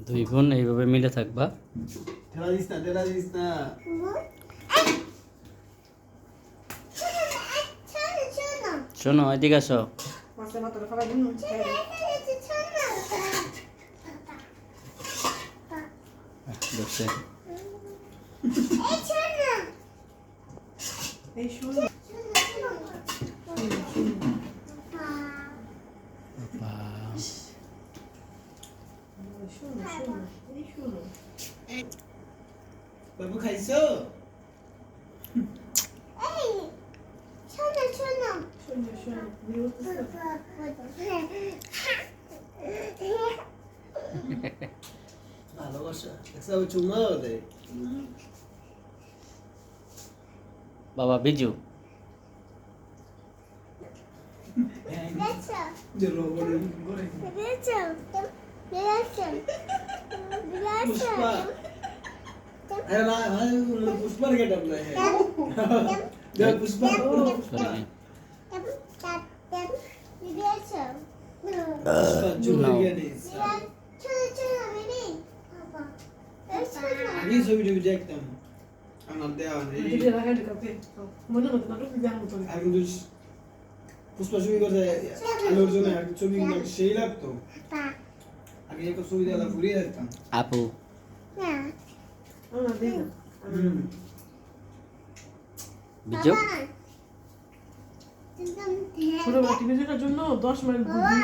দুই বোন এইভাবে মিলে থাকবা। ঠেলা দিস না। শোনো এদিকে আসো। বসে বাবু খাইছো? ভালোবাসা একসাথে চুমাও দেয়। বাবা বিজু पुष्पा अरे ना पुष्पा के डब है जब पुष्पा पुष्पा चुप गया नहीं आगे से वीडियो देखता हूँ अनंते आने आगे तो पुष्पा छवि करते आलोर जो है छवि में शेल अब तो आगे एक सुविधा ला पूरी है था আপু বিজু ছোট বাটি বেজানোর জন্য 10 মিনিট